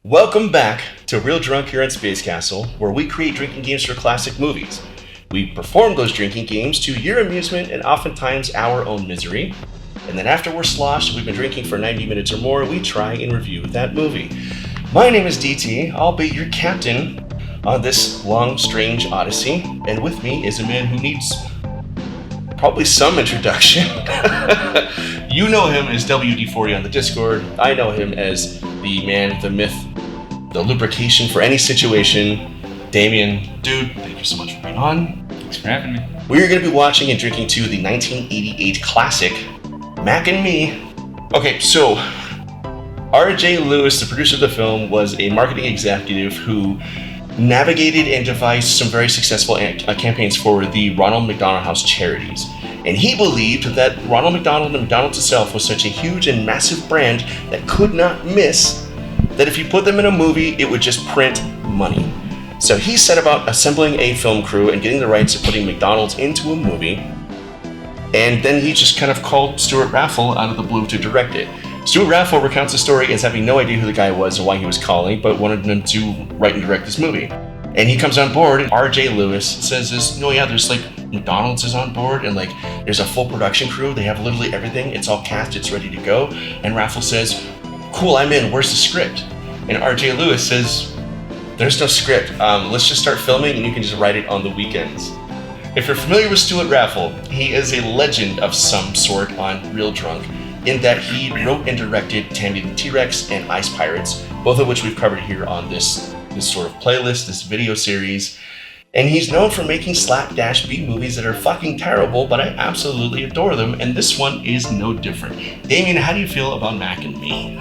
Welcome back to Real Drunk here at Space Castle, where we create drinking games for classic movies. We perform those drinking games to your amusement and oftentimes our own misery. And then after we're sloshed, we've been drinking for 90 minutes or more, we try and review that movie. My name is DT, I'll be your captain on this long, strange odyssey, and with me is a man who needs probably some introduction. You know him as WD40 on the Discord. I know him as the man, the myth, the lubrication for any situation. Damien, dude, thank you so much for being on. Thanks for having me. We're going to be watching and drinking to the 1988 classic, Mac and Me. Okay, so R.J. Lewis, the producer of the film, was a marketing executive who navigated and devised some very successful campaigns for the Ronald McDonald House charities. And he believed that Ronald McDonald and McDonald's itself was such a huge and massive brand that could not miss, that if you put them in a movie, it would just print money. So he set about assembling a film crew and getting the rights of putting McDonald's into a movie. And then he just kind of called Stuart Raffle out of the blue to direct it. Stuart Raffle recounts the story as having no idea who the guy was or why he was calling, but wanted him to write and direct this movie. And he comes on board, and R.J. Lewis says this, there's McDonald's is on board, and there's a full production crew. They have literally everything. It's all cast. It's ready to go. And Raffle says, cool, I'm in. Where's the script? And R.J. Lewis says, there's no script. Let's just start filming, and you can just write it on the weekends. If you're familiar with Stuart Raffle, he is a legend of some sort on Real Drunk, in that he wrote and directed Tammy the T-Rex and Ice Pirates, both of which we've covered here on this sort of playlist, this video series. And he's known for making slapdash B movies that are fucking terrible, but I absolutely adore them, and this one is no different. Damien, how do you feel about Mac and Me?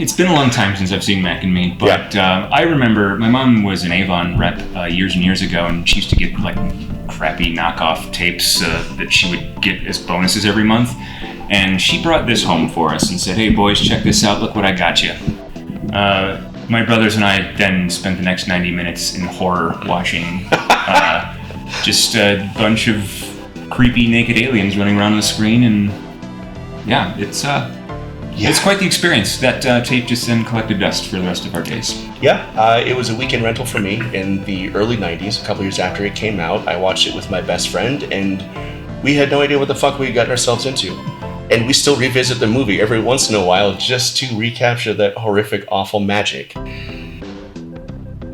It's been a long time since I've seen Mac and Me, but I remember my mom was an Avon rep years and years ago, and she used to get crappy knockoff tapes that she would get as bonuses every month. And she brought this home for us and said, hey boys, check this out, look what I got you. My brothers and I then spent the next 90 minutes in horror watching just a bunch of creepy naked aliens running around on the screen, and it's quite the experience. That tape just then collected dust for the rest of our days. Yeah, it was a weekend rental for me in the early 90s, a couple years after it came out. I watched it with my best friend, and we had no idea what the fuck we had gotten ourselves into. And we still revisit the movie every once in a while just to recapture that horrific, awful magic. And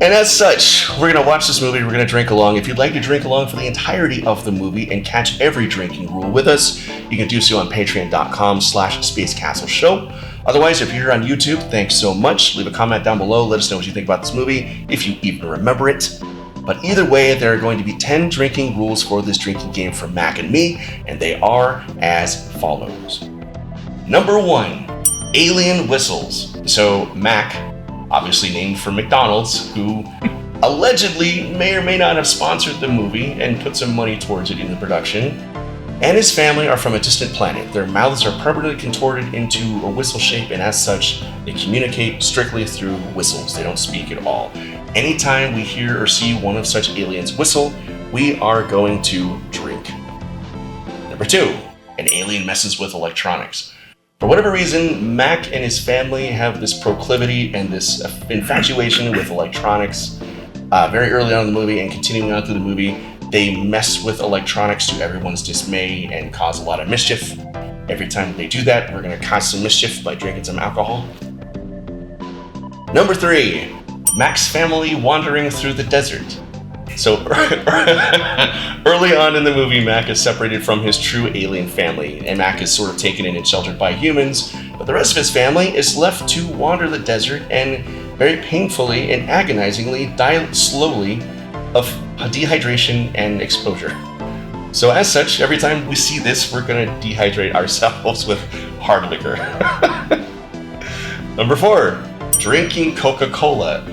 as such, we're going to watch this movie, we're going to drink along. If you'd like to drink along for the entirety of the movie and catch every drinking rule with us, you can do so on patreon.com/spacecastleshow. Otherwise, if you're here on YouTube, thanks so much. Leave a comment down below, let us know what you think about this movie, if you even remember it. But either way, there are going to be 10 drinking rules for this drinking game from Mac and Me, and they are as follows. Number 1, alien whistles. So Mac, obviously named for McDonald's, who allegedly may or may not have sponsored the movie and put some money towards it in the production, and his family are from a distant planet. Their mouths are permanently contorted into a whistle shape, and as such, they communicate strictly through whistles. They don't speak at all. Anytime we hear or see one of such aliens whistle, we are going to drink. Number 2, an alien messes with electronics. For whatever reason, Mac and his family have this proclivity and this infatuation with electronics. Very early on in the movie and continuing on through the movie, they mess with electronics to everyone's dismay and cause a lot of mischief. Every time they do that, we're going to cause some mischief by drinking some alcohol. Number 3, Mac's family wandering through the desert. So early on in the movie, Mac is separated from his true alien family, and Mac is sort of taken in and sheltered by humans, but the rest of his family is left to wander the desert and very painfully and agonizingly die slowly of dehydration and exposure. So as such, every time we see this, we're going to dehydrate ourselves with hard liquor. Number 4, drinking Coca-Cola.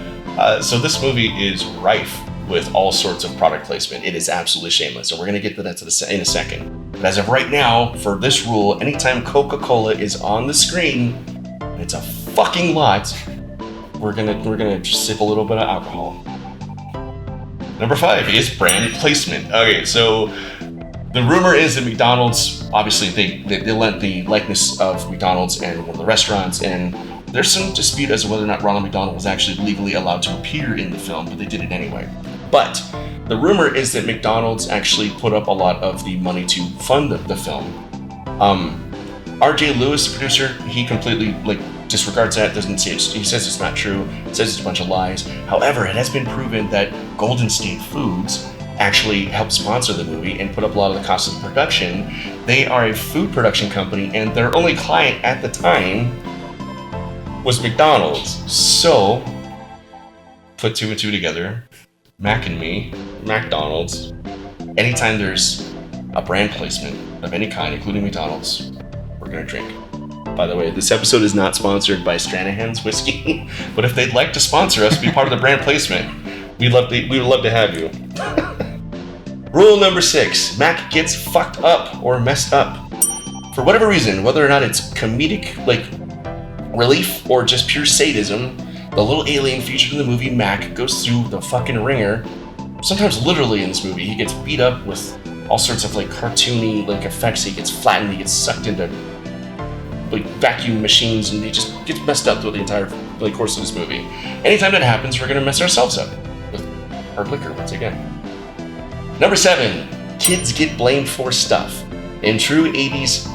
So this movie is rife with all sorts of product placement. It is absolutely shameless, and we're going to get to that in a second. But as of right now, for this rule, anytime Coca-Cola is on the screen, and it's a fucking lot, we're gonna sip a little bit of alcohol. Number 5 is brand placement. Okay, so the rumor is that McDonald's, obviously they lent the likeness of McDonald's and one of the restaurants, and there's some dispute as to whether or not Ronald McDonald was actually legally allowed to appear in the film, but they did it anyway. But the rumor is that McDonald's actually put up a lot of the money to fund the film. R.J. Lewis, the producer, he completely disregards that, doesn't say it. He says it's not true, says it's a bunch of lies. However, it has been proven that Golden State Foods actually helped sponsor the movie and put up a lot of the cost of the production. They are a food production company, and their only client at the time was McDonald's. So, put two and two together, Mac and me, McDonald's. Anytime there's a brand placement of any kind, including McDonald's, we're gonna drink. By the way, this episode is not sponsored by Stranahan's Whiskey, but if they'd like to sponsor us, be part of the brand placement, we would love to have you. Rule number 6, Mac gets fucked up or messed up. For whatever reason, whether or not it's comedic, relief, or just pure sadism, the little alien featured in the movie Mac goes through the fucking ringer. Sometimes literally in this movie, he gets beat up with all sorts of cartoony effects. He gets flattened, he gets sucked into vacuum machines, and he just gets messed up through the entire course of this movie. Anytime that happens, we're gonna mess ourselves up with hard liquor once again. Number 7, kids get blamed for stuff. In true 80s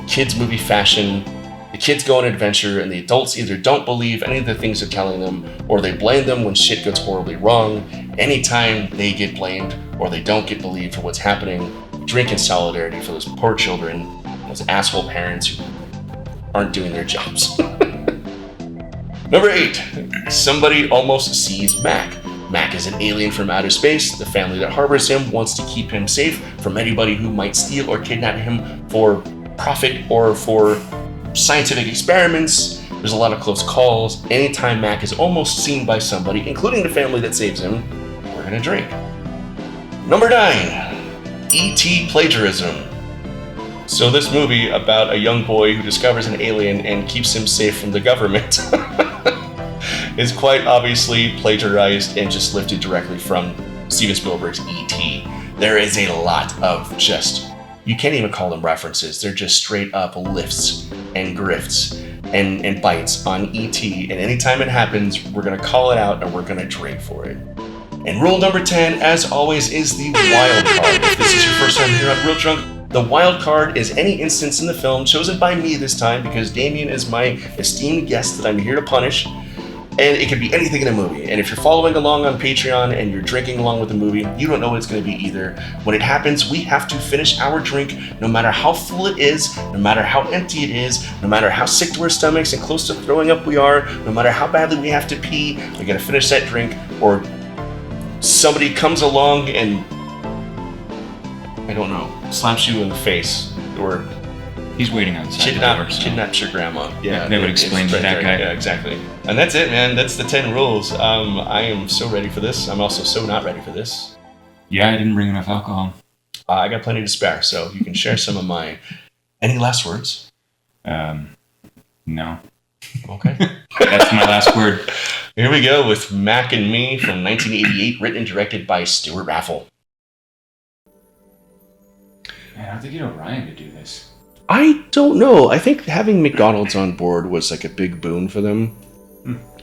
kids movie fashion, the kids go on an adventure and the adults either don't believe any of the things they're telling them, or they blame them when shit goes horribly wrong. Anytime they get blamed or they don't get believed for what's happening, drink in solidarity for those poor children, those asshole parents who aren't doing their jobs. Number 8, somebody almost sees Mac. Mac is an alien from outer space. The family that harbors him wants to keep him safe from anybody who might steal or kidnap him for profit or for scientific experiments. There's a lot of close calls. Anytime Mac is almost seen by somebody, including the family that saves him, we're gonna drink. Number 9, E.T. plagiarism. So this movie about a young boy who discovers an alien and keeps him safe from the government is quite obviously plagiarized and just lifted directly from Steven Spielberg's E.T. There is a lot of you can't even call them references, they're just straight up lifts and grifts and bites on E.T. And anytime it happens, we're gonna call it out and we're gonna drink for it. And rule number 10, as always, is the wild card. If this is your first time here on Real Drunk, the wild card is any instance in the film chosen by me this time because Damien is my esteemed guest that I'm here to punish. And it could be anything in a movie. And if you're following along on Patreon and you're drinking along with the movie, you don't know what it's going to be either. When it happens, we have to finish our drink no matter how full it is, no matter how empty it is, no matter how sick to our stomachs and close to throwing up we are, no matter how badly we have to pee, we got to finish that drink, or somebody comes along and, I don't know, slaps you in the face, or he's waiting outside the door. Kidnaps your grandma. Yeah, that would explain to that guy. Yeah, exactly. And that's it, man. That's the 10 rules. I am so ready for this. I'm also so not ready for this. Yeah, I didn't bring enough alcohol. I got plenty to spare, so you can share some of mine. Any last words? No. Okay. That's my last word. Here we go with Mac and Me from 1988, written and directed by Stuart Raffle. Man, how'd they get Orion to do this? I don't know. I think having McDonald's on board was a big boon for them.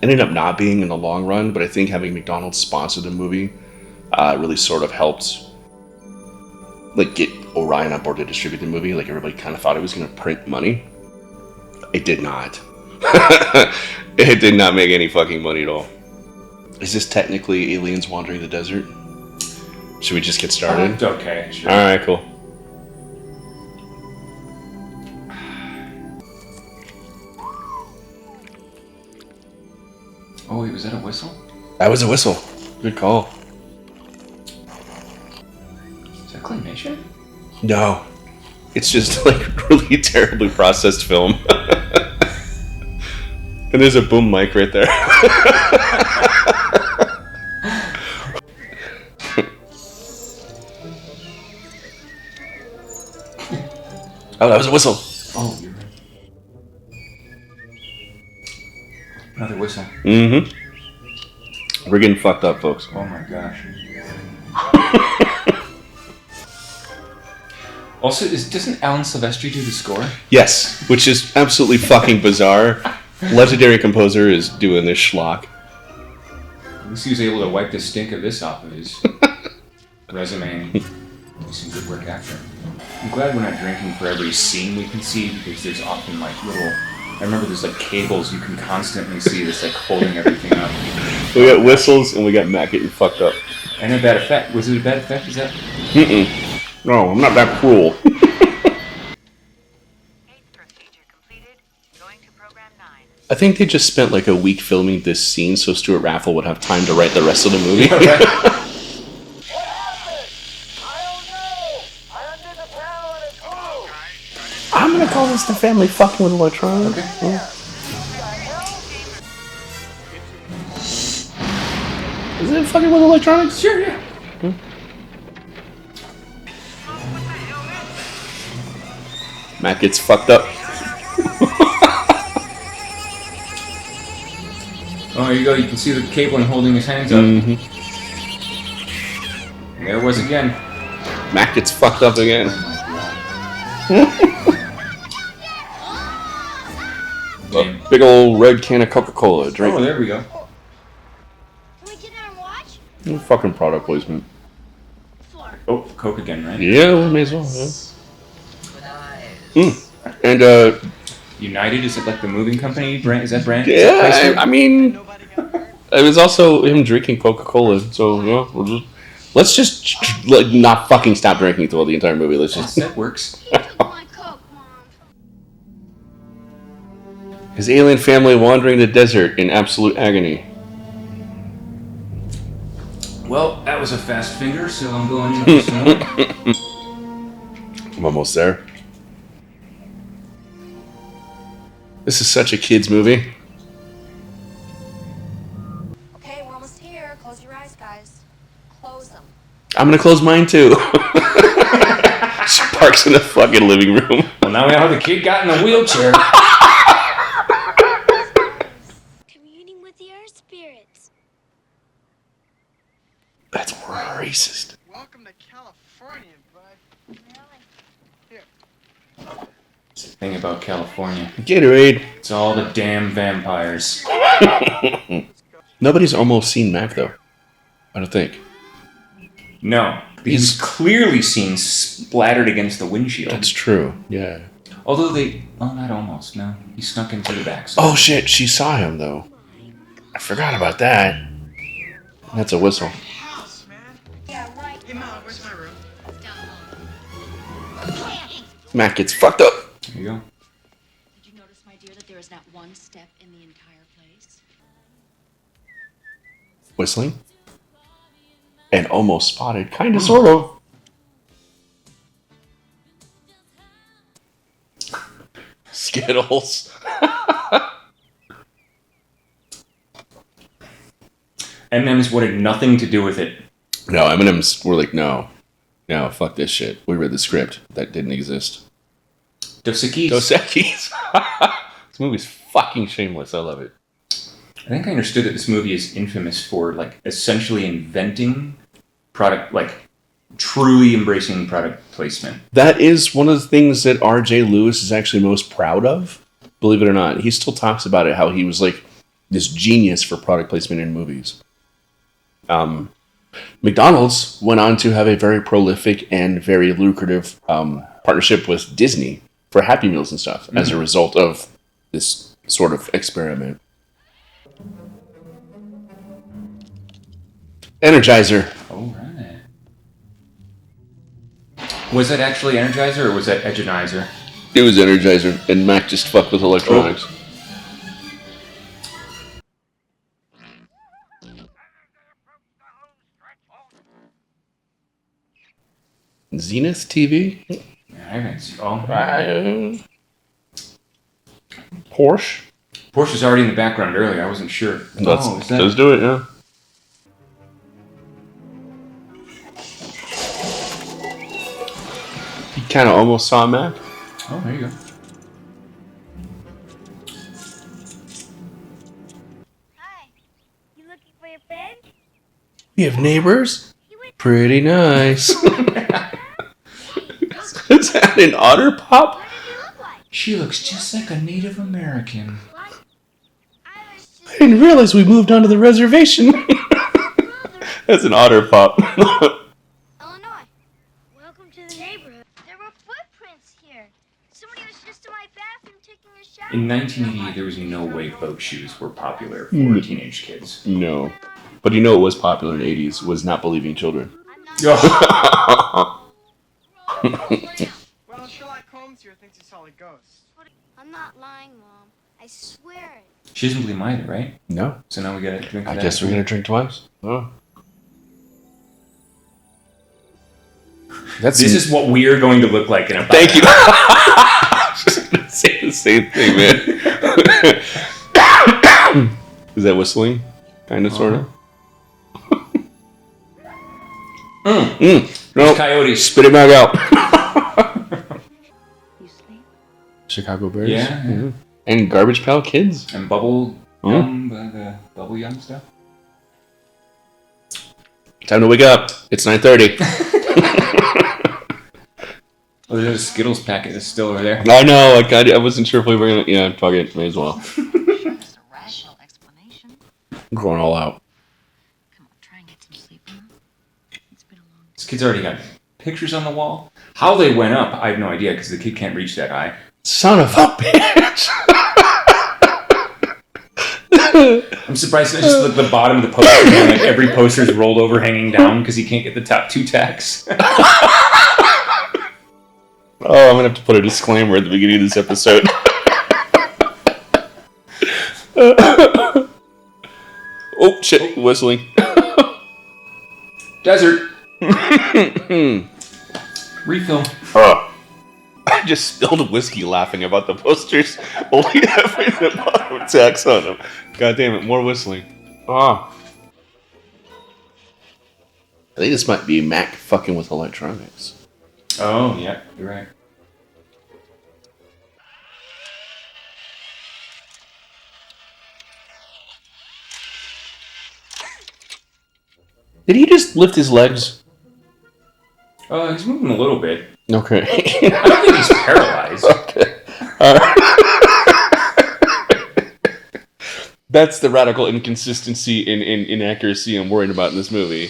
Ended up not being in the long run, but I think having McDonald's sponsor the movie really sort of helped get Orion on board to distribute the movie. Everybody kind of thought it was going to print money. It did not. It did not make any fucking money at all. Is this technically aliens wandering the desert? Should we just get started? Okay, sure. All right, cool. Oh wait, was that a whistle? That was a whistle. Good call. Is that claymation? No. It's just really terribly processed film. And there's a boom mic right there. Oh, that was a whistle. Oh, you're right. Another whistle. Mm-hmm. We're getting fucked up, folks. Oh my gosh. Also, doesn't Alan Silvestri do the score? Yes, which is absolutely fucking bizarre. Legendary composer is doing this schlock. At least he was able to wipe the stink of this off of his resume and do some good work after. I'm glad we're not drinking for every scene we can see, because there's often like little... I remember there's like cables you can constantly see that's like holding everything up. We got whistles and we got Matt getting fucked up. And a bad effect. Was it a bad effect? Is that? Mm-mm. No, I'm not that cruel. I think they just spent like a week filming this scene so Stuart Raffle would have time to write the rest of the movie. Yeah, right. I'm gonna call this the family fucking with electronics. Okay. Yeah. Is it fucking with electronics? Sure, yeah. Matt gets fucked up. Oh, there you go. You can see the cabling holding his hands up. Mm-hmm. And there it was again. Matt gets fucked up again. A big old red can of Coca-Cola. Drink. Oh, there we go. Can we get down and watch? Fucking product placement. Oh, Coke again, right? Yeah, we may as well. Yeah. And United, is it like the moving company brand? Is that brand? yeah, I mean, it was also him drinking Coca-Cola. So yeah, let's just like not fucking stop drinking throughout the entire movie. Let's just. That works. My Coke, Mom. His alien family wandering the desert in absolute agony. Well, that was a fast finger, so I'm going in for some more. I'm almost there. This is such a kid's movie. Okay, we're almost here. Close your eyes, guys. Close them. I'm gonna close mine too. She parks in the fucking living room. Well, now we know how the kid got in the wheelchair. Communing with the earth spirits. That's racist. Welcome to California, bud. It's the thing about California. Gatorade. It's all the damn vampires. Nobody's almost seen Mac though. I don't think. No. He's clearly seen splattered against the windshield. That's true. Yeah. Although they... Oh, not almost, no. He snuck into the back. Oh shit, she saw him though. I forgot about that. That's a whistle. House, man. Yeah, right. Hey, Mom, where's my room? Mac gets fucked up. There you go. Did you notice, my dear, that there is not one step in the entire place? Whistling. And almost spotted. Kinda, sort of. Skittles. M&M's wanted nothing to do with it. No, M&M's were like, no, fuck this shit. We read the script. That didn't exist. Dos Equis. Dos Equis. This movie's fucking shameless. I love it. I think I understood that this movie is infamous for, like, essentially inventing product, like, truly embracing product placement. That is one of the things that R.J. Lewis is actually most proud of. Believe it or not. He still talks about it, how he was like this genius for product placement in movies. McDonald's went on to have a very prolific and very lucrative partnership with Disney for Happy Meals and stuff as a result of this sort of experiment. Energizer. Oh, right. Was that actually Energizer or was that Edgenizer? It was Energizer, and Mac just fucked with electronics. Zenith TV? Yeah, I haven't seen. Oh, Porsche? Porsche was already in the background earlier. I wasn't sure. Is that... Let's do it, yeah. He kind of almost saw Mac. Oh, there you go. Hi. You looking for your friend? We have neighbors? Pretty nice. Is that an otter pop? What does he look like? She looks just like a Native American. What? I didn't realize we moved onto the reservation. That's an otter pop. Illinois, welcome to the neighborhood. There were footprints here. Somebody was just in my bathroom taking a shower. In 1988, there was no way boat shoes were popular for teenage kids. No. But you know what was popular in the 80s was not believing children. Oh. Well, Sherlock Holmes here thinks he saw a ghost. I'm not lying, Mom. I swear it. She doesn't believe either, right? No. So now we gotta drink I that. guess we're going to drink twice. Oh. This is what we are going to look like in about. Thank you. I was just going to say the same thing, man. Is that whistling? Kind of, sort of? No. Coyotes. Spit it back out. You sleep? Chicago Bears. Yeah. Mm-hmm. And Garbage Pail Kids. And bubble gum, the bubble yum stuff. Time to wake up. It's 9:30. Oh, there's a Skittles packet that's still over there. I know. I wasn't sure if we were going to... Yeah, fuck it. May as well. There's a rational explanation. I'm going all out. Come on, try and get some sleep now. It's been a long This kid's already got pictures on the wall. How they went up, I have no idea because the kid can't reach that high. Son of a bitch. I'm surprised it's just the bottom of the poster. And like every poster is rolled over, hanging down because he can't get the top two tacks. Oh, I'm going to have to put a disclaimer at the beginning of this episode. Oh, shit. Whistling. Desert. Refill. I just spilled whiskey laughing about the posters. Only having the bottom tacks on them. God damn it, more whistling. I think this might be Mac fucking with electronics. Oh, yeah, you're right. Did he just lift his legs? He's moving a little bit. Okay. I don't think he's paralyzed. Okay. That's the radical inconsistency in inaccuracy I'm worried about in this movie.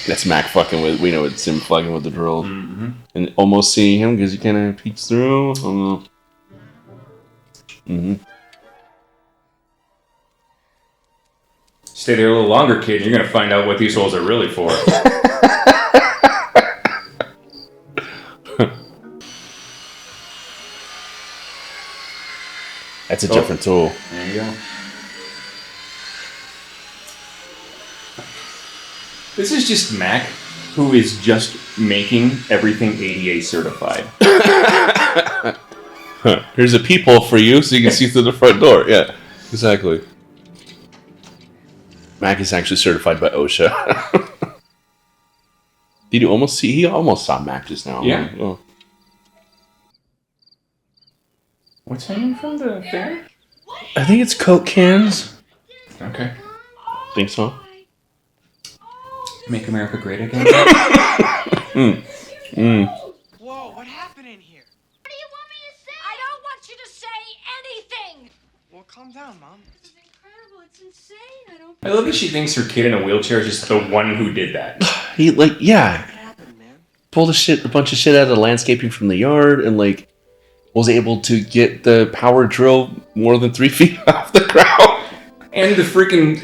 That's Mac fucking with... We know it's him fucking with the drill. Mm-hmm. And almost seeing him because he kind of peeks through. I don't know. Mm-hmm. Stay there a little longer, kid. You're gonna find out what these holes are really for. That's a different tool. There you go. This is just Mac, who is just making everything ADA certified. Here's a peephole for you so you can see through the front door. Yeah, exactly. Mac is actually certified by OSHA. Did you almost see? He almost saw Mac just now. Yeah. Oh. What's hanging from the fan? I think it's Coke cans. Okay. Think so. Make America great again? Whoa, what happened in here? What do you want me to say? I don't want you to say anything. Well, calm down, Mom. This is incredible. It's insane. I don't. I love that she thinks her kid in a wheelchair is just the one who did that. He What happened, man? pulled a bunch of shit out of the landscaping from the yard and was able to get the power drill more than 3 feet off the ground. And the freaking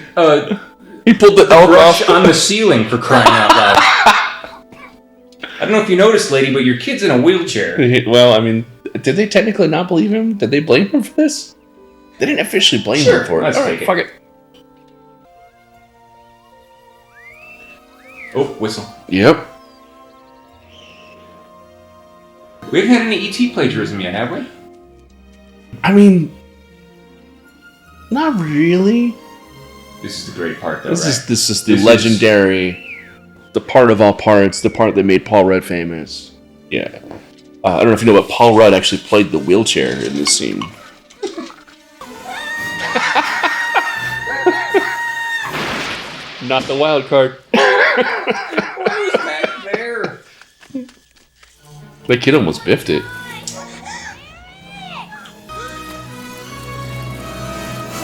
He pulled the elk brush off on the ceiling for crying out loud. I don't know if you noticed, lady, but your kid's in a wheelchair. Well, I mean, did they technically not believe him? Did they blame him for this? They didn't officially blame him for it. Let's All take right, fuck it. Oh, whistle. Yep. We haven't had any ET plagiarism yet, have we? I mean, not really. This is the great part, though, This right? is the This legendary, the part of all parts, the part that made Paul Rudd famous. Yeah. I don't know if you know, but Paul Rudd actually played the wheelchair in this scene. Not the wild card. Why was Mac there? The kid almost biffed it.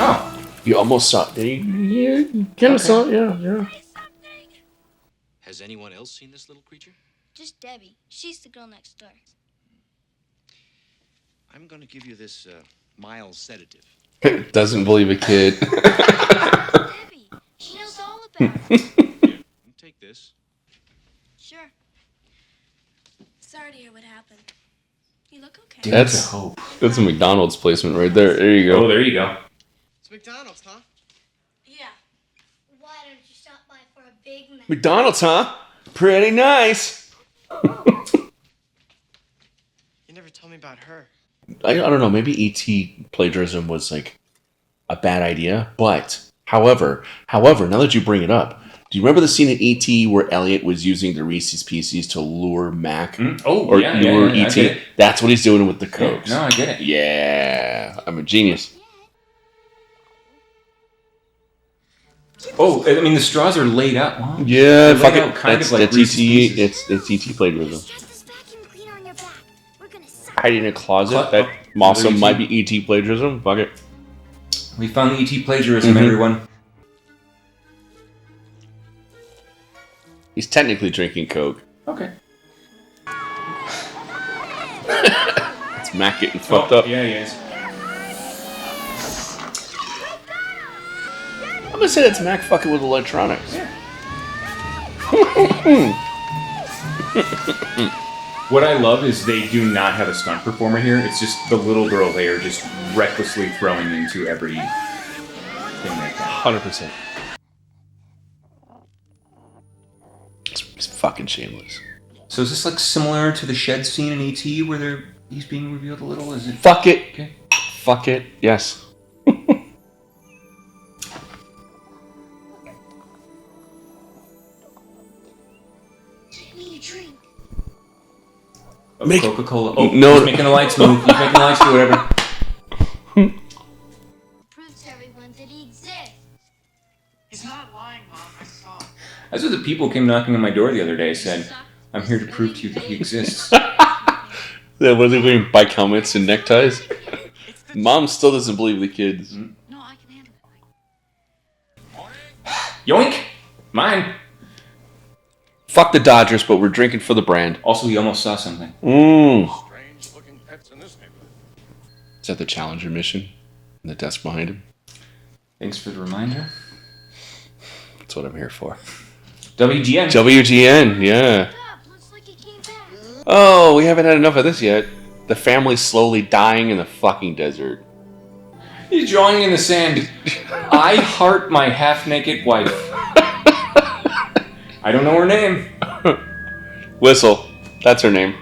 Oh. You almost saw it. Yeah, kind of saw it. Yeah. Has anyone else seen this little creature? Just Debbie. She's the girl next door. I'm gonna give you this mild sedative. Doesn't believe a kid. Debbie. She knows all about it. You take this. Sure. Sorry to hear what happened. You look okay. Dude, That's hope. That's a McDonald's placement right there. There you go. Oh, there you go. It's McDonald's, huh? Yeah. Why don't you stop by for a Big Mac? McDonald's, huh? Pretty nice. You never told me about her. I don't know. Maybe ET plagiarism was like a bad idea, but however, now that you bring it up, do you remember the scene in ET where Elliot was using the Reese's Pieces to lure Mac? Oh, Or yeah, lure I ET? get it. That's what he's doing with the Cokes. No, I get it. Yeah, I'm a genius. Oh, I mean, the straws are laid out. Well, Yeah, they're fuck laid it. out kind That's of like ET. Reese's Pieces. It's ET plagiarism. Strap this vacuum cleaner on your back. We're gonna suck. Hiding in a closet. Clo- That oh, also ET. might be ET plagiarism. Fuck it. We found the ET plagiarism, Mhm. everyone. He's technically drinking Coke. Okay. It's Mac getting fucked up. Yeah, he is. I'm gonna say that's Mac fucking with electronics. What I love is they do not have a stunt performer here. It's just the little girl they are just recklessly throwing into every thing like that. 100%. It's fucking shameless. So is this like similar to the shed scene in ET where he's being revealed a little? Is it? Fuck it. Okay. Fuck it. Yes. Need a drink. Make- Coca-Cola. Oh, No. he's making the lights move. He's making the lights do whatever. Proves to everyone that he exists. He's not lying, Mom. I saw him. That's what the people came knocking on my door the other day said. I'm here to prove to you that he exists. Yeah, what are they wearing? Bike helmets and neckties? It's the Mom still doesn't believe the kids. No, I can handle it. Yoink! Mine! Fuck the Dodgers, but we're drinking for the brand. Also, he almost saw something. Strange looking pets in this neighborhood. Is that the Challenger mission? In the desk behind him? Thanks for the reminder. That's what I'm here for. WGN. WGN, yeah. Stop. Looks like he came back. Oh, we haven't had enough of this yet. The family's slowly dying in the fucking desert. He's drawing in the sand. I heart my half-naked wife. I don't know her name. Whistle. That's her name.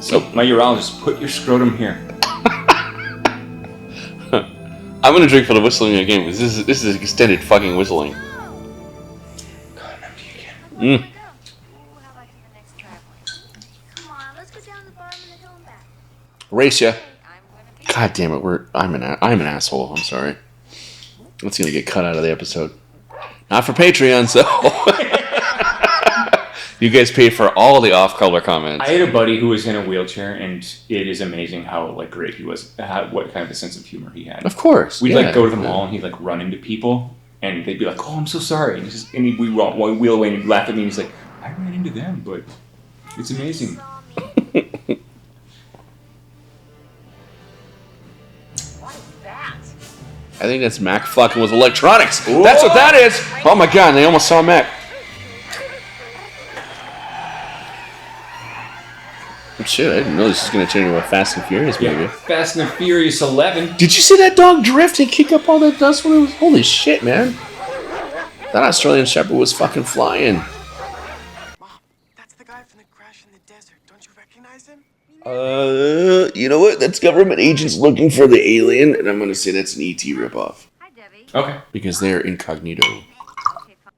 So, my urologist, put your scrotum here. I'm gonna drink for the whistling again because this is extended fucking whistling. God, I'm empty again. Mm. How about the next driveway? Come on, let's go down the bottom of the hill and back. Race ya. I'm gonna be. God damn it, I'm an asshole. I'm sorry. That's gonna get cut out of the episode. Not for Patreon, so you guys pay for all the off-color comments. I had a buddy who was in a wheelchair, and it is amazing how great he was. What kind of a sense of humor he had. Of course, We'd yeah. go to the mall, and he'd run into people, and they'd be like, "Oh, I'm so sorry," and we'd wheel away, and he'd laugh at me, and he's like, "I ran into them, but it's amazing." I think that's Mac fucking with electronics. That's what that is. Oh my god, they almost saw Mac. Oh, shit, I didn't know this was going to turn into a Fast and Furious movie. Fast and the Furious 11. Did you see that dog drift and kick up all that dust when it was... Holy shit, man. That Australian Shepherd was fucking flying. Mom, that's the guy from the crash in the desert. Don't you recognize him? You know what? That's government agents looking for the alien, and I'm going to say that's an ET ripoff. Hi, Debbie. Okay. Because they're incognito. Okay, fine.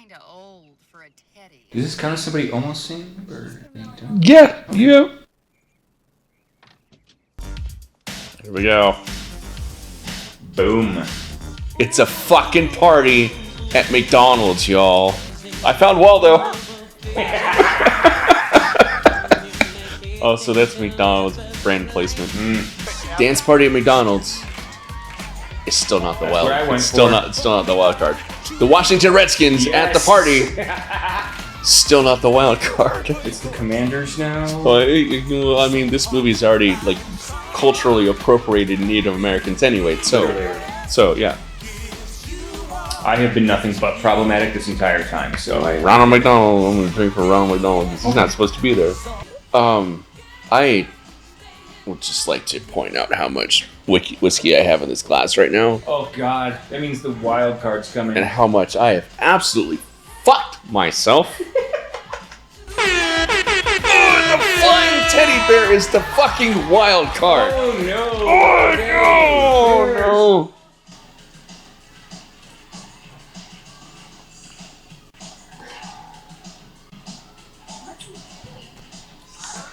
Kinda old for a teddy. Is this kind of somebody almost seeing? Or they don't? Yeah. Here we go. Boom. It's a fucking party at McDonald's, y'all. I found Waldo. Oh, so that's McDonald's brand placement. Dance party at McDonald's. It's still not the wild. where I went It's still for. not. It's still not the wild card. The Washington Redskins at the party. Still not the wild card. It's the Commanders now. Well, I mean, this movie's already like culturally appropriated Native Americans anyway. So yeah. I have been nothing but problematic this entire time. So Ronald McDonald. I'm gonna drink for Ronald McDonald because he's not supposed to be there. I would just like to point out how much whiskey I have in this glass right now, Oh God, that means the wild card's coming. and how much I have absolutely fucked myself. The flying teddy bear is the fucking wild card. Oh no! Oh no!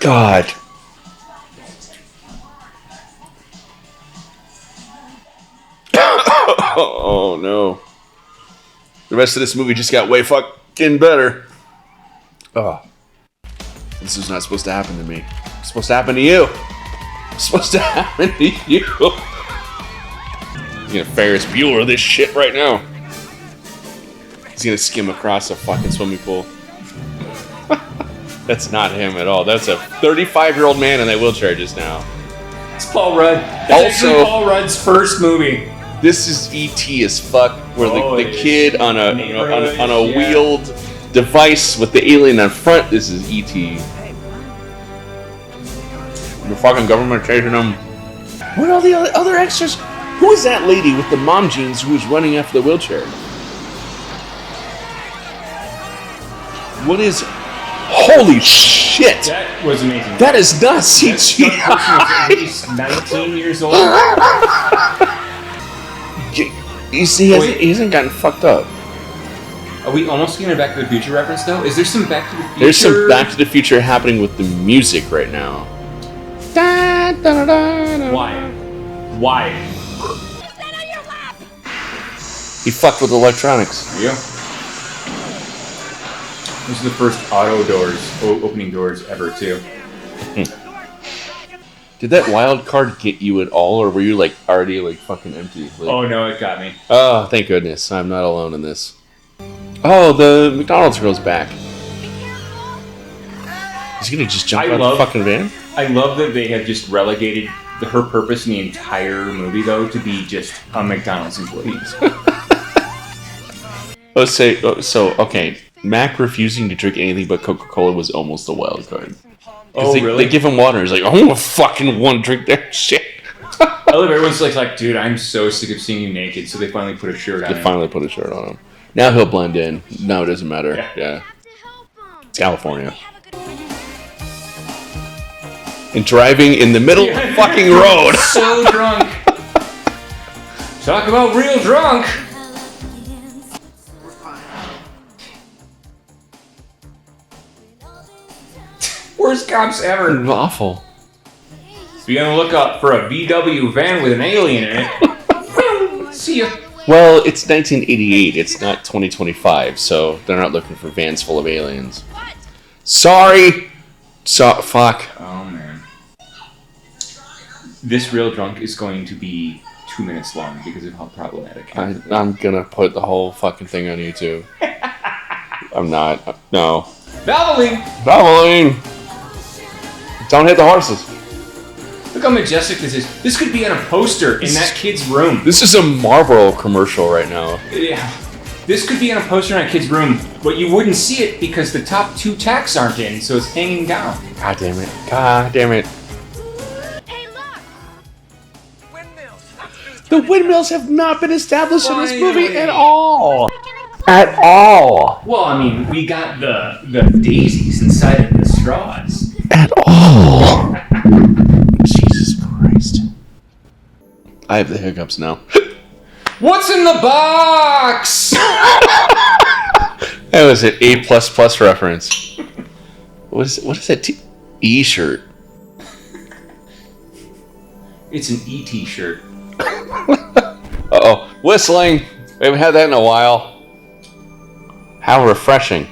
God. Oh no. The rest of this movie just got way fucking better. Oh. This is not supposed to happen to me. It's supposed to happen to you. It's supposed to happen to you. He's gonna Ferris Bueller this shit right now. He's gonna skim across a fucking swimming pool. That's not him at all. That's a 35-year-old man in that wheelchair just now. It's Paul Rudd. It's Also- actually Paul Rudd's first movie. This is E.T. as fuck, where the kid on a Yeah. wheeled device with the alien on front. This is E.T. The fucking government chasing him. What are all the other extras? Who is that lady with the mom jeans who was running after the wheelchair? What is? Holy shit! That was amazing. That is not That person was CGI. at least 19 years old. You see, he hasn't gotten fucked up. Are we almost getting a Back to the Future reference though? Is there some Back to the Future? There's some Back to the Future happening with the music right now. Why? Why? He fucked with electronics. There you go. This is the first auto doors, opening doors ever too. Did that wild card get you at all, or were you like already like fucking empty? Like, Oh no, it got me. oh, thank goodness, I'm not alone in this. Oh, the McDonald's girl's back. He's gonna just jump out of the fucking van? I love that they have just relegated her purpose in the entire movie though to be just a McDonald's employee. Okay. Mac refusing to drink anything but Coca-Cola was almost a wild card. Oh, really? They give him water. He's like, I don't fucking want to drink that shit. I love everyone's like, dude, I'm so sick of seeing you naked. So they finally put a shirt on They him. finally put a shirt on him. Now he'll blend in. No, it doesn't matter. Yeah. To help 'em. It's California. Have a good And driving in the middle of the fucking road. So drunk. Talk about real drunk. Worst cops ever. Awful. Be on the lookout for a VW van with an alien in it. See ya. Well, it's 1988. It's not 2025, so they're not looking for vans full of aliens. Sorry. Fuck. Oh man. This real drunk is going to be 2 minutes long because of how problematic. I'm gonna put the whole fucking thing on YouTube. I'm not. No. Valvoline! Valvoline! Don't hit the horses. Look how majestic this is. This could be on a poster in that kid's room. This is a Marlboro commercial right now. Yeah. This could be on a poster in a kid's room, but you wouldn't see it because the top 2 tacks aren't in, so it's hanging down. God damn it. God damn it. Hey, look! Windmills. The windmills have not been established in this movie Finally. at all. At all. Well, I mean, we got the daisies inside of the straws. At all. Jesus Christ. I have the hiccups now. What's in the box? That was an A++ reference. What is that E-shirt? It's an ET shirt. Uh-oh. Whistling. We haven't had that in a while. How refreshing. I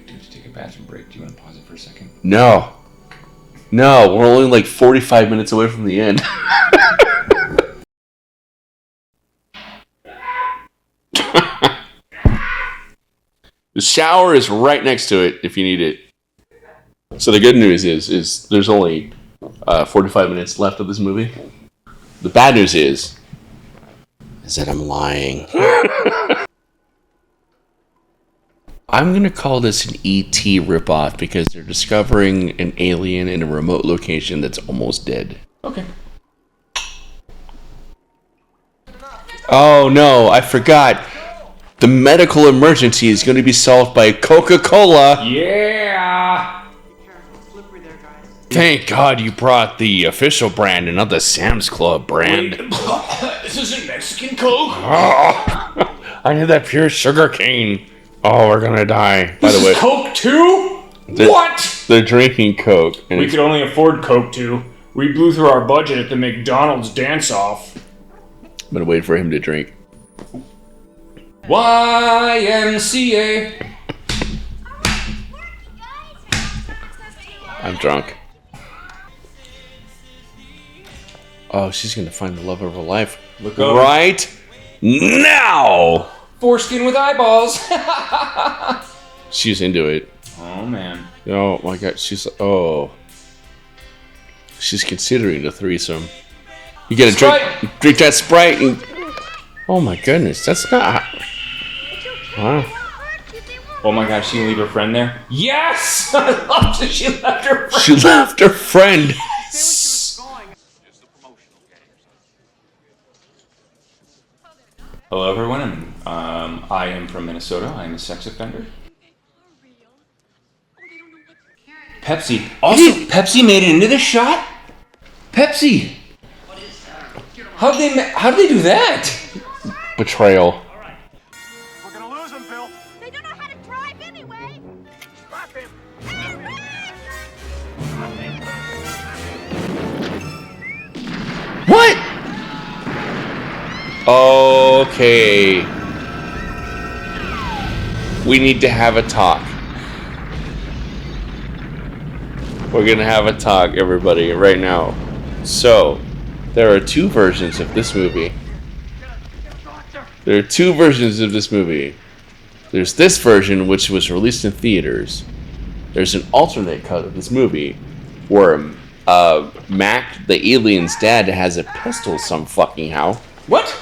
do have to take a bathroom break. Do you want to pause it for a second? No. No, we're only like 45 minutes away from the end. The shower is right next to it if you need it. So the good news is there's only 45 minutes left of this movie. The bad news is that I'm lying. I'm going to call this an E.T. ripoff because they're discovering an alien in a remote location that's almost dead. Okay. Oh no, I forgot. The medical emergency is going to be solved by Coca-Cola. Yeah! Slippery there, guys. Thank God you brought the official brand and not the Sam's Club brand. This isn't Mexican Coke. Oh, I need that pure sugar cane. Oh, we're gonna die. By the way, Coke 2? What? They're drinking Coke. And We could only afford Coke 2. We blew through our budget at the McDonald's dance-off. I'm gonna wait for him to drink. YMCA. I'm drunk. Oh, she's gonna find the love of her life. Look over. Right now! Foreskin with eyeballs. She's into it. Oh, man. Oh my God, she's considering a threesome. You gotta drink that Sprite and... Oh my goodness, that's not... Wow. Oh my gosh, she leave her friend there? Yes! I love that she left her friend. She left her friend. Hello, everyone. I am from Minnesota. I am a sex offender. Pepsi. Also, Pepsi made it into the shot? Pepsi! How'd they do that? Betrayal. We're gonna lose him, Bill. They don't know how to drive anyway. Drop him. What? Okay. We need to have a talk. We're gonna have a talk, everybody, right now. So, there are two versions of this movie. There are two versions of this movie. There's this version, which was released in theaters. There's an alternate cut of this movie where Mac, the alien's dad, has a pistol some fucking how. What?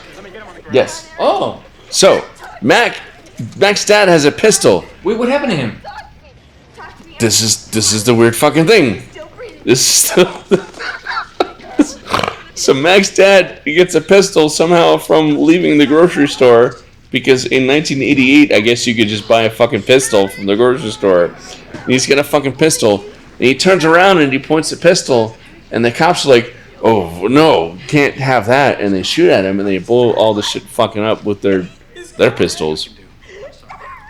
Yes. Oh. So, Mac's dad has a pistol. Wait, what happened to him? This is the weird fucking thing. This is So Mac's dad gets a pistol somehow from leaving the grocery store because in 1988, I guess you could just buy a fucking pistol from the grocery store. And he's got a fucking pistol, and he turns around and he points the pistol, and the cops are like, "Oh no, can't have that!" And they shoot at him, and they blow all the shit fucking up with their pistols.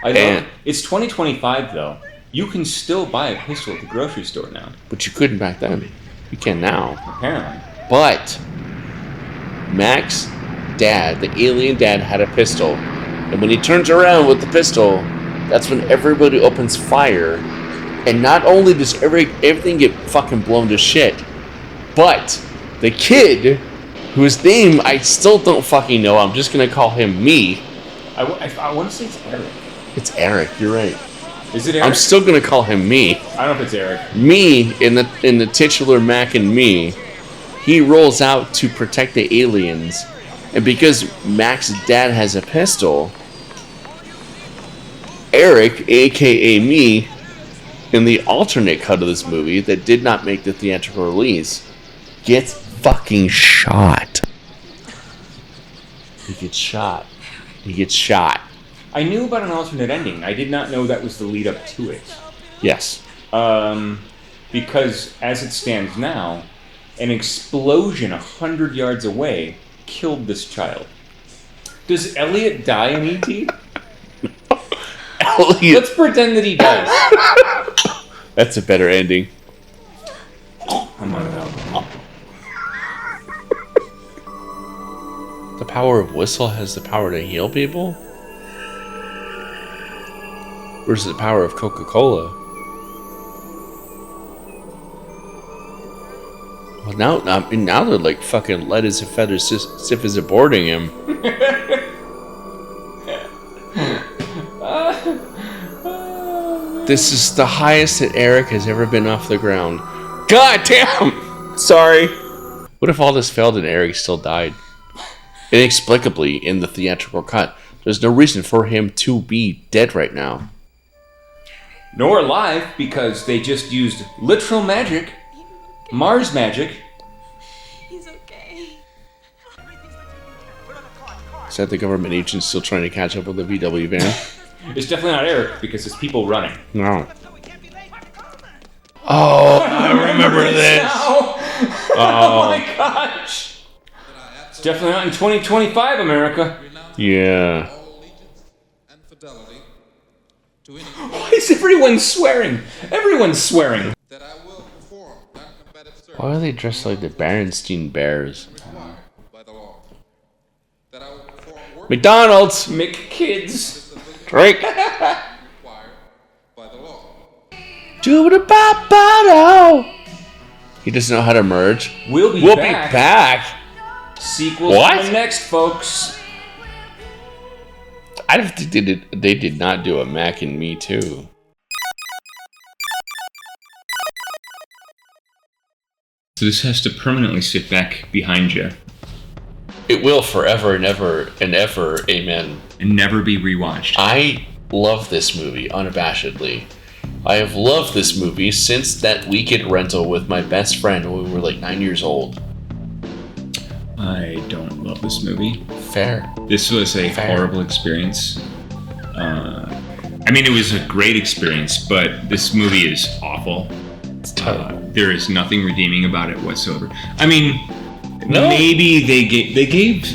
It's 2025 though. You can still buy a pistol at the grocery store now. But you couldn't back then. You can now. Apparently. But Mac's dad, the alien dad, had a pistol. And when he turns around with the pistol, that's when everybody opens fire. And not only does everything get fucking blown to shit, but the kid, whose name I still don't fucking know, I'm just going to call him Me. I want to say it's Eric. It's Eric, you're right. Is it Eric? I'm still going to call him Me. I don't know if it's Eric. Me, in the titular Mac and Me, he rolls out to protect the aliens. And because Mac's dad has a pistol, Eric, aka Me, in the alternate cut of this movie that did not make the theatrical release, gets fucking shot. He gets shot. He gets shot. I knew about an alternate ending. I did not know that was the lead up to it. Yes. Because as it stands now, an explosion 100 yards away killed this child. Does Elliot die in E.T.? Elliot. Let's pretend that he does. That's a better ending. Come on now. The power of whistle has the power to heal people? Where's the power of Coca-Cola? Well, now they're like fucking lettuce and feathers stiff as boarding him. This is the highest that Eric has ever been off the ground. God damn! Sorry. What if all this failed and Eric still died? Inexplicably in the theatrical cut. There's no reason for him to be dead right now. Nor alive, because they just used literal magic, Mars magic. He's okay. Is that the government agent still trying to catch up with the VW van? It's definitely not Eric, because it's people running. No. Oh, I remember this. Oh my gosh. It's definitely not in 2025, America. Yeah. Why is everyone swearing? Everyone's swearing. Why are they dressed like the Berenstein Bears? McDonald's! McKids. Drake! Do-ba-da-ba-ba-do. He doesn't know how to merge. We'll be back. Sequels coming next, folks. I don't think they did not do a Mac and Me too. So this has to permanently sit back behind you. It will forever and ever and ever, amen. And never be rewatched. I love this movie unabashedly. I have loved this movie since that weekend rental with my best friend when we were like 9 years old. I don't love this movie. Fair. This was a horrible experience. I mean, it was a great experience, but this movie is awful. It's terrible. There is nothing redeeming about it whatsoever. I mean, No. maybe they gave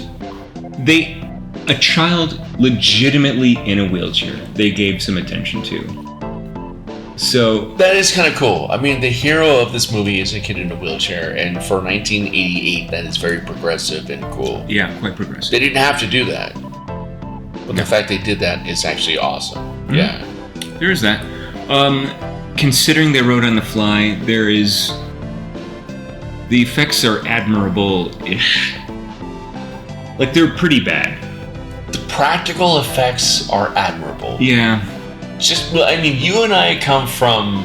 a child legitimately in a wheelchair. They gave some attention to. So That is kind of cool. I mean, the hero of this movie is a kid in a wheelchair, and for 1988, that is very progressive and cool. yeah, quite progressive. They didn't have to do that, but the fact they did that is actually awesome. Mm-hmm. Yeah. There is that. Considering they wrote on the fly, the effects are admirable-ish. Like, they're pretty bad. The practical effects are admirable. Yeah. I mean, you and I come from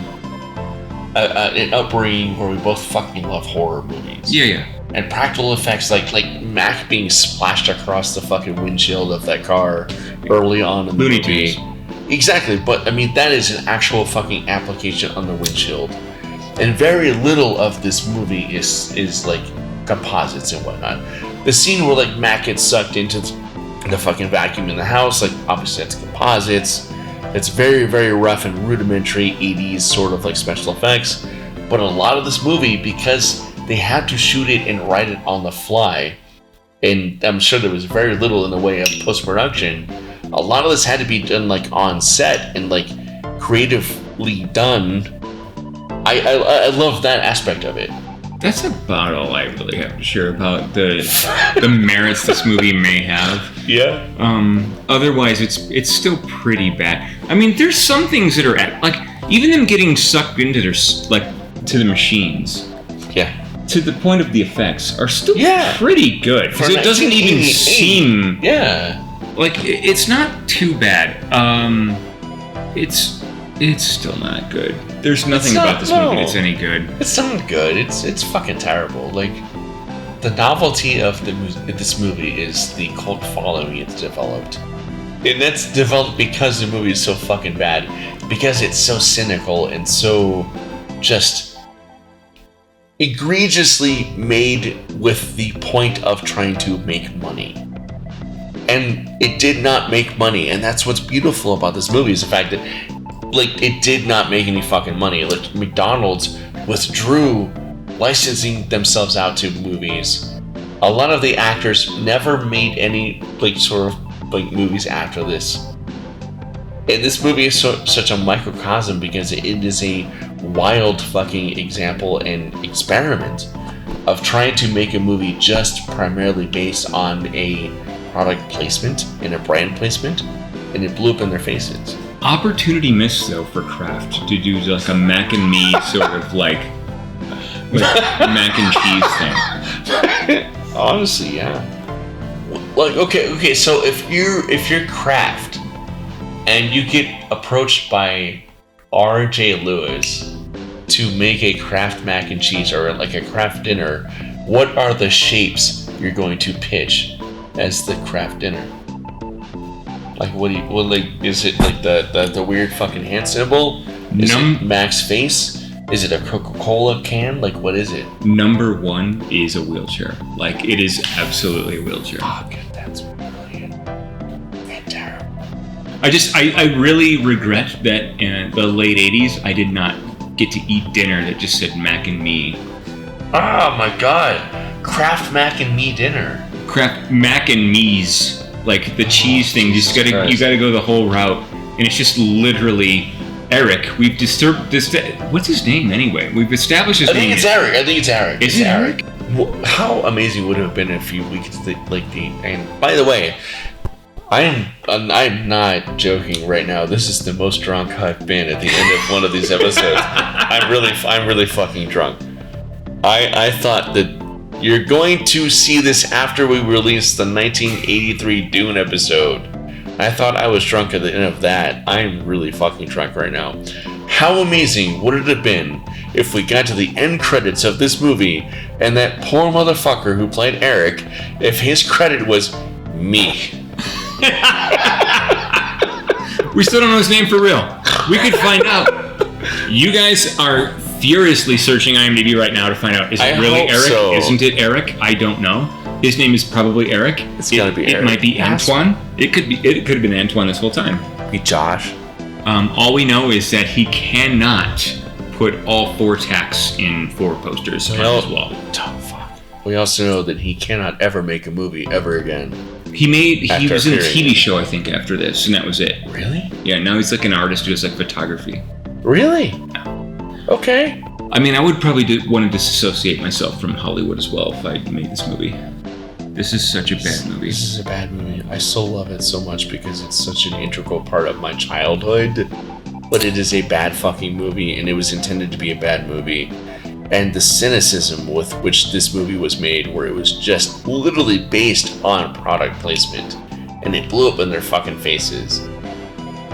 an upbringing where we both fucking love horror movies. Yeah. And practical effects like Mac being splashed across the fucking windshield of that car early on in the Looney movie. Tunes. Exactly, but I mean, that is an actual fucking application on the windshield. And very little of this movie is like composites and whatnot. The scene where like Mac gets sucked into the fucking vacuum in the house, like obviously that's composites. It's very, very rough and rudimentary 80s sort of like special effects. But a lot of this movie, because they had to shoot it and write it on the fly, and I'm sure there was very little in the way of post-production, a lot of this had to be done like on set and like creatively done. I love that aspect of it. That's about all I really have to share about the merits this movie may have. Yeah. Otherwise, it's still pretty bad. I mean, there's some things that are like even them getting sucked into to the machines. Yeah. To the point of the effects are still pretty good because For it doesn't even 1988. seem like it's not too bad. It's still not good. There's nothing about this movie that's any good. It's not good. It's fucking terrible. Like, the novelty of this movie is the cult following it's developed. And that's developed because the movie is so fucking bad. Because it's so cynical and so just egregiously made with the point of trying to make money. And it did not make money. And that's what's beautiful about this movie is the fact that it did not make any fucking money. Like, McDonald's withdrew licensing themselves out to movies. A lot of the actors never made any movies after this. And this movie is such a microcosm because it is a wild fucking example and experiment of trying to make a movie just primarily based on a product placement and a brand placement, and it blew up in their faces. Opportunity missed though for Kraft to do like a Mac and Me sort of like mac and cheese thing. Honestly, yeah. Like, okay. So if you're Kraft and you get approached by R.J. Lewis to make a Kraft mac and cheese or like a Kraft dinner, what are the shapes you're going to pitch as the Kraft dinner? Like, is it like the weird fucking hand symbol? Is it Mac's face? Is it a Coca-Cola can? Like, what is it? Number one is a wheelchair. Like, it is absolutely a wheelchair. Fuck, that's brilliant. And terrible. I really regret that in the late 80s, I did not get to eat dinner that just said mac and me. Oh my god. Kraft mac and me dinner. Kraft mac and me's. Like, the cheese thing, you gotta go the whole route. And it's just literally... Eric, we've disturbed this. What's his name anyway? We've established his name. I think it's Eric. Is it Eric? Well, how amazing would it have been if we could and by the way, I'm not joking right now. This is the most drunk I've been at the end of one of these episodes. I'm really fucking drunk. I thought that you're going to see this after we release the 1983 Dune episode. I thought I was drunk at the end of that. I'm really fucking drunk right now. How amazing would it have been if we got to the end credits of this movie and that poor motherfucker who played Eric, if his credit was me. We still don't know his name for real. We could find out. You guys are furiously searching IMDb right now to find out, is it really Eric? So. Isn't it Eric? I don't know. His name is probably Eric. It's gotta be Eric. It might be Antoine. It could have been Antoine this whole time. Be Josh. All we know is that he cannot put all 4 tacks in 4 posters on his wall. Oh, fuck. We also know that he cannot ever make a movie ever again. He was in a TV show, I think, after this, and that was it. Really? Yeah, now he's like an artist who does like photography. Really? Okay. I mean, I would probably want to disassociate myself from Hollywood as well if I made this movie. This is such a bad movie. This is a bad movie. I still love it so much because it's such an integral part of my childhood. But it is a bad fucking movie, and it was intended to be a bad movie. And the cynicism with which this movie was made, where it was just literally based on product placement, and it blew up in their fucking faces.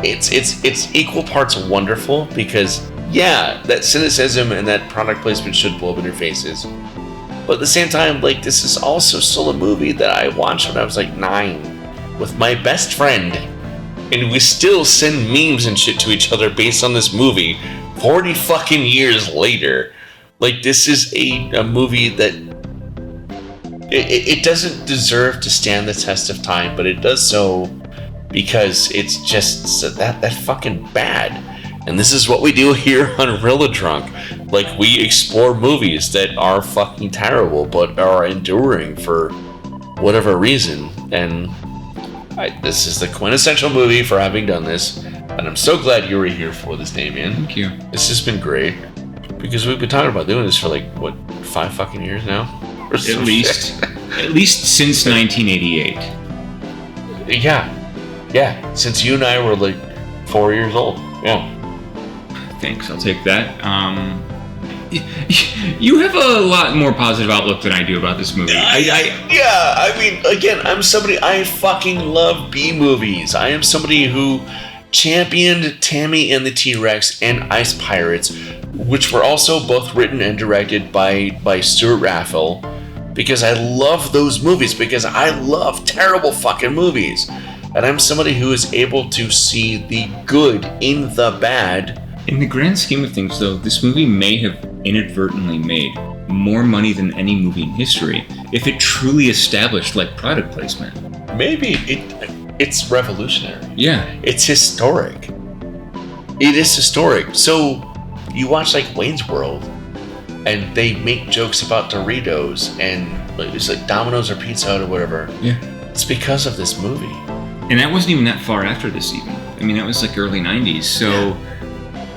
It's equal parts wonderful because, yeah, that cynicism and that product placement should blow up in your faces. But at the same time, like, this is also still a movie that I watched when I was like 9 with my best friend. And we still send memes and shit to each other based on this movie 40 fucking years later. Like, this is a movie that it doesn't deserve to stand the test of time, but it does so because it's just that fucking bad. And this is what we do here on Rilla Drunk. Like, we explore movies that are fucking terrible, but are enduring for whatever reason. And this is the quintessential movie for having done this. And I'm so glad you were here for this, Damien. Thank you. This has been great. Because we've been talking about doing this for like, what, 5 fucking years now? At least since 1988. Yeah. Since you and I were like 4 years old. Yeah. Thanks, I'll take that. You have a lot more positive outlook than I do about this movie. I mean, again, I'm somebody, I fucking love B-movies. I am somebody who championed Tammy and the T-Rex and Ice Pirates, which were also both written and directed by Stuart Raffel, because I love those movies, because I love terrible fucking movies. And I'm somebody who is able to see the good in the bad. In the grand scheme of things, though, this movie may have inadvertently made more money than any movie in history if it truly established, like, product placement. Maybe it's revolutionary. Yeah. It's historic. It is historic. So you watch, like, Wayne's World, and they make jokes about Doritos and it's like Domino's or Pizza Hut or whatever. Yeah. It's because of this movie. And that wasn't even that far after this, even. I mean, that was like early 90s, so... Yeah.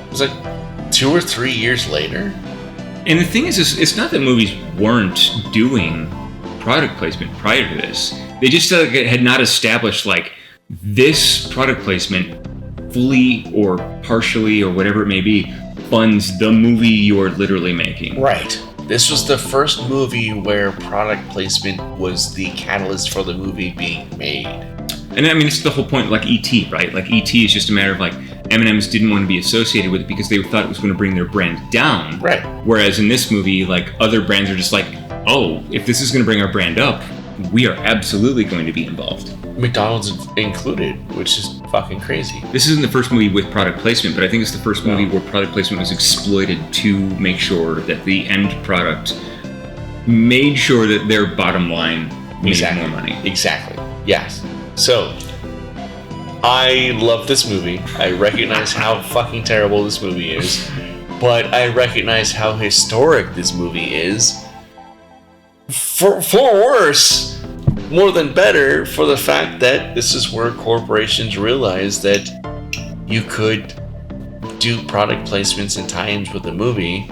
It was like 2 or 3 years later. And the thing is, it's not that movies weren't doing product placement prior to this. They just had not established, like, this product placement fully or partially or whatever it may be funds the movie you're literally making. Right. This was the first movie where product placement was the catalyst for the movie being made. And I mean, it's the whole point, like E.T., right? Like E.T. is just a matter of like, M&M's didn't want to be associated with it because they thought it was going to bring their brand down. Right. Whereas in this movie, like, other brands are just like, oh, if this is going to bring our brand up, we are absolutely going to be involved. McDonald's included, which is fucking crazy. This isn't the first movie with product placement, but I think it's the first movie where product placement was exploited to make sure that the end product made sure that their bottom line made more money. Exactly. Yes. So, I love this movie. I recognize how fucking terrible this movie is, but I recognize how historic this movie is. For worse, more than better, for the fact that this is where corporations realize that you could do product placements and tie-ins with a movie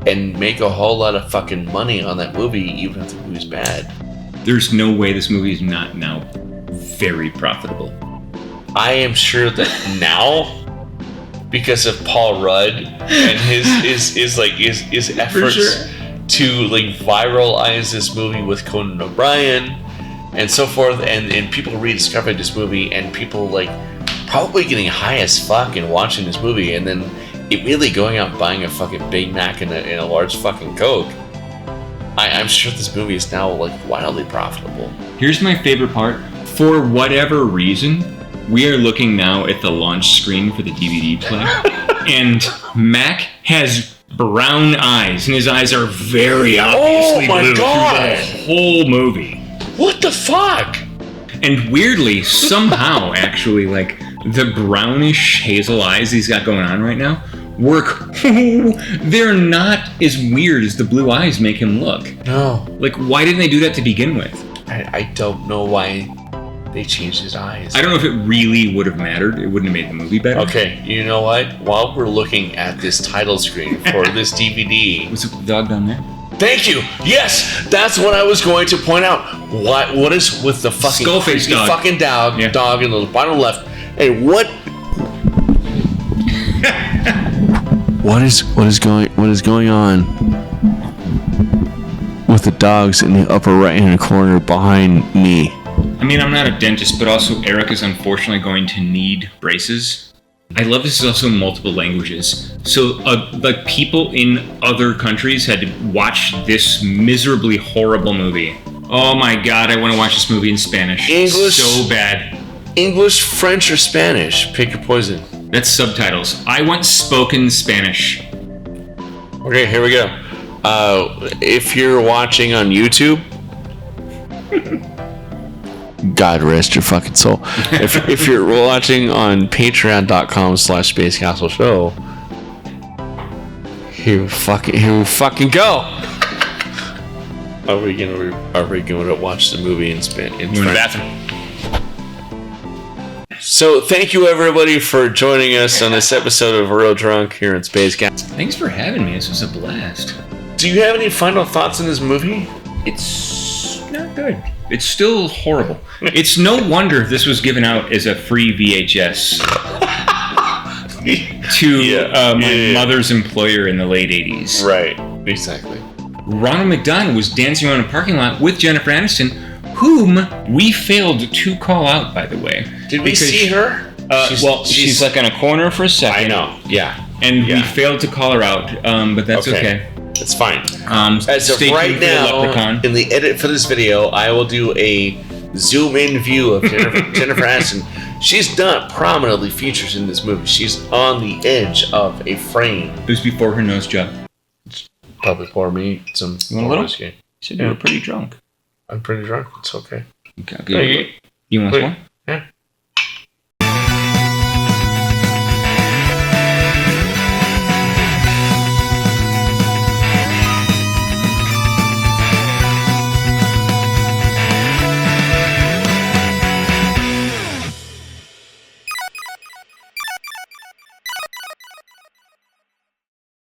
and make a whole lot of fucking money on that movie, even if the movie's bad. There's no way this movie is not now very profitable. I am sure that now, because of Paul Rudd and his efforts to like viralize this movie with Conan O'Brien and so forth, and people rediscovering this movie, and people like probably getting high as fuck and watching this movie, and then immediately going out and buying a fucking Big Mac and a large fucking Coke. I'm sure this movie is now like wildly profitable. Here's my favorite part. For whatever reason, we are looking now at the launch screen for the DVD player, and Mac has brown eyes, and his eyes are very obviously blue through the whole movie. What the fuck? And weirdly, somehow, actually, like, the brownish hazel eyes he's got going on right now work. They're not as weird as the blue eyes make him look. No. Like, why didn't they do that to begin with? I don't know why they changed his eyes. I don't know if it really would have mattered. It wouldn't have made the movie better. Okay, you know what? While we're looking at this title screen for this DVD... Was the dog down there? Thank you! Yes! That's what I was going to point out. What is with the fucking Skullface dog. Fucking dog in the bottom left? Hey, what... What is going on with the dogs in the upper right-hand corner behind me? I mean, I'm not a dentist, but also Eric is unfortunately going to need braces. I love this is also in multiple languages. So, like, people in other countries had to watch this miserably horrible movie. Oh my god, I want to watch this movie in Spanish. English. So bad. English, French, or Spanish? Pick your poison. That's subtitles. I want spoken Spanish. Okay, here we go. If you're watching on YouTube, God rest your fucking soul. If you're watching on patreon.com/Space Castle Show, here we fucking go. Are we gonna watch the movie in Spanish? In the bathroom. So thank you everybody for joining us on this episode of Real Drunk here in Space Castle. Thanks for having me. This was a blast. Do you have any final thoughts on this movie? It's not good. It's still horrible. It's no wonder this was given out as a free VHS to my mother's employer in the late 80s. Right, exactly. Ronald McDonald was dancing around a parking lot with Jennifer Aniston, whom we failed to call out, by the way. Did we see her? She's like on a corner for a second. I know, yeah. And we failed to call her out, but that's okay. It's fine. As of right now, in the edit for this video, I will do a zoom-in view of Jennifer Aniston. She's not prominently featured in this movie. She's on the edge of a frame. It was before her nose job. Probably pour me some more whiskey. You said you were pretty drunk. I'm pretty drunk. It's okay. Okay, you want some more? Yeah.